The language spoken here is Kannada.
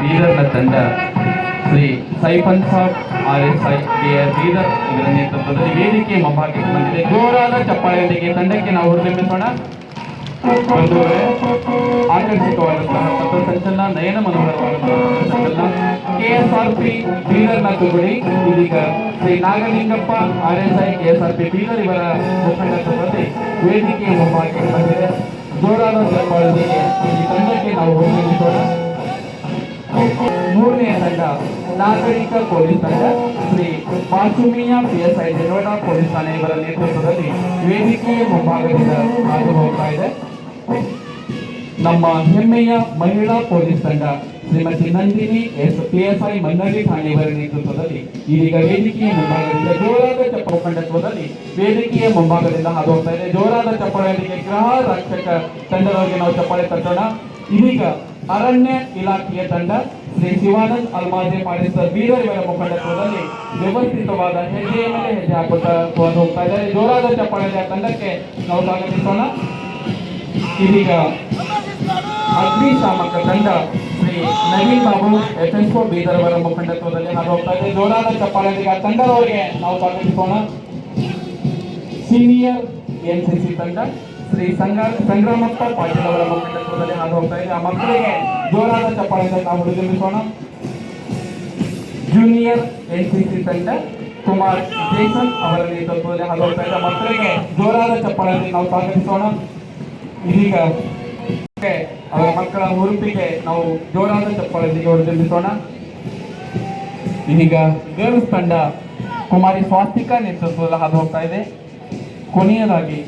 ಬೀದರ್ನ ತಂಡ ಶ್ರೀ ಸೈಫನ್ ಸಾಬ್ RSI BR ಬೀದರ್ ಇವರ ನೇತೃತ್ವದಲ್ಲಿ ವೇದಿಕೆ ಮುಂಭಾಗಕ್ಕೆ ಬಂದಿದೆ. ಜೋರಾದ ಚಪ್ಪಾಳೆಯೊಂದಿಗೆ ತಂಡಕ್ಕೆ ನಾವು ಹುರಿದುಂಬಿಸೋಣ. ಬಂಧುಗಳೇ, ಆಕರ್ಷಕವಾದಂತಹ ಪಥಸಂಚಲನ, ನಯನ ಮನೋಹರವಾದಂತಹ ಪಥಸಂಚಲನ. KSRP ಬೀದರ್ನ ತುಗುಡಿ ಇದೀಗ ಶ್ರೀ ನಾಗಲಿಂಗಪ್ಪ RSI KSRP ಬೀದರ್ ಇವರ ಮುಖಂಡತ್ವದಲ್ಲಿ ವೇದಿಕೆಯ ಮುಂಭಾಗಕ್ಕೆ ಬಂದಿದೆ. ಜೋರಾದ ಚಪ್ಪಾಳೆಯೊಂದಿಗೆ ಈ ತಂಡಕ್ಕೆ ನಾವು ಹುರಿದುಂಬಿಸೋಣ. ಮೂರನೆಯ ತಂಡ ನಾಗರಿಕ ಪೊಲೀಸ್ ತಂಡ ಶ್ರೀ ಮಾಸುಮಿಯ PSI ಡಿನೋಡಾ ಪೊಲೀಸ್ ಠಾಣೆ ಇವರ ನೇತೃತ್ವದಲ್ಲಿ ವೇದಿಕೆಯ ಮುಂಭಾಗದಿಂದ ಹಾದು ಹೋಗ್ತಾ ಇದೆ. ನಮ್ಮ ಹೆಮ್ಮೆಯ ಮಹಿಳಾ ಪೊಲೀಸ್ ತಂಡ ಶ್ರೀಮತಿ ನಂದಿನಿ PSI ಮನ್ನಳ್ಳಿ ಠಾಣೆ ಇವರ ನೇತೃತ್ವದಲ್ಲಿ ಇದೀಗ ವೇದಿಕೆಯ ಮುಂಭಾಗದಿಂದ ಜೋರಾದ ಚಪ್ಪಾಳೆ ಮುಖಂಡತ್ವದಲ್ಲಿ ವೇದಿಕೆಯ ಮುಂಭಾಗದಿಂದ ಹಾದು ಹೋಗ್ತಾ ಇದೆ. ಜೋರಾದ ಚಪ್ಪಾಳೆಯೊಂದಿಗೆ ಗೃಹ ರಕ್ಷಕ ತಂಡದವರಿಗೆ ನಾವು ಚಪ್ಪಾಳೆ ತಟ್ಟೋಣ. ಇದೀಗ ಅರಣ್ಯ ಇಲಾಖೆಯ ತಂಡ ಶ್ರೀ ಶಿವಾನಂದ್ ಅಲ್ಮಾಜೆ ಪಾಡಿಸರ್ ಬೀದರ್ ಇವರ ಮುಖಂಡತ್ವದಲ್ಲಿ ವ್ಯವಸ್ಥಿತವಾದ ಹೆಜ್ಜೆಯ ಮೇಲೆ ಹೆಜ್ಜೆ ಹಾಕುತ್ತಾ ಹೋಗ್ತಾ ಇದ್ದಾರೆ. ಜೋರಾದ ಚಪ್ಪಾಳೆಯ ತಂಡಕ್ಕೆ ನಾವು ಸ್ವಾಗತಿಸೋಣ. ಇದೀಗ ಅಗ್ನಿಶಾಮಕ ತಂಡ ಶ್ರೀ ನವೀನ್ ಬಾಬು FSO ಬೀದರ್ ಅವರ ಮುಖಂಡತ್ವದಲ್ಲಿ ಹಾದು ಹೋಗ್ತಾ ಇದೆ. ಜೋರಾದ ಚಪ್ಪಾಳೆಯ ತಂಡದವರಿಗೆ ನಾವು ಸ್ವಾಗತಿಸೋಣ. ಸೀನಿಯರ್ NCC ತಂಡ ಶ್ರೀ ಸಂಗ್ರಾಮಪ್ಪ ಪಾಟೀಲ್ ಅವರ ಮುಖಂಡತ್ವದಲ್ಲಿ ಹಾದು ಹೋಗ್ತಾ ಇದೆ. ಆ ಮಕ್ಕಳಿಗೆ ಜೋರಾದ ಚಪ್ಪಾಳೆಯಿಂದ ನಾವು ಹುರಿದುಂಬಿಸೋಣ. ಜೂನಿಯರ್ NCC ತಂಡ ಕುಮಾರ್ ಜೇಸನ್ ಅವರ ನೇತೃತ್ವದಲ್ಲಿ ಹಾದು ಹೋಗ್ತಾ ಇದೆ. ಮಕ್ಕಳಿಗೆ ಜೋರಾದ ಚಪ್ಪಾಳೆಯಿಂದ ನಾವು ಸ್ವಾಗತಿಸೋಣ. ಇದೀಗ ಅವರ ಮಕ್ಕಳ ಹುರುಪಿಗೆ ನಾವು ಜೋರಾದ ಚಪ್ಪಾಳೆಯೊಂದಿಗೆ ಹುರಿದುಂಬಿಸೋಣ. ಇದೀಗ ಗರ್ಲ್ಸ್ ತಂಡ ಕುಮಾರಿ ಸ್ವಾಸ್ತಿಕಾ ನೇತೃತ್ವದಲ್ಲಿ ಹಾದು ಹೋಗ್ತಾ ಇದೆ. ಕೊನೆಯದಾಗಿ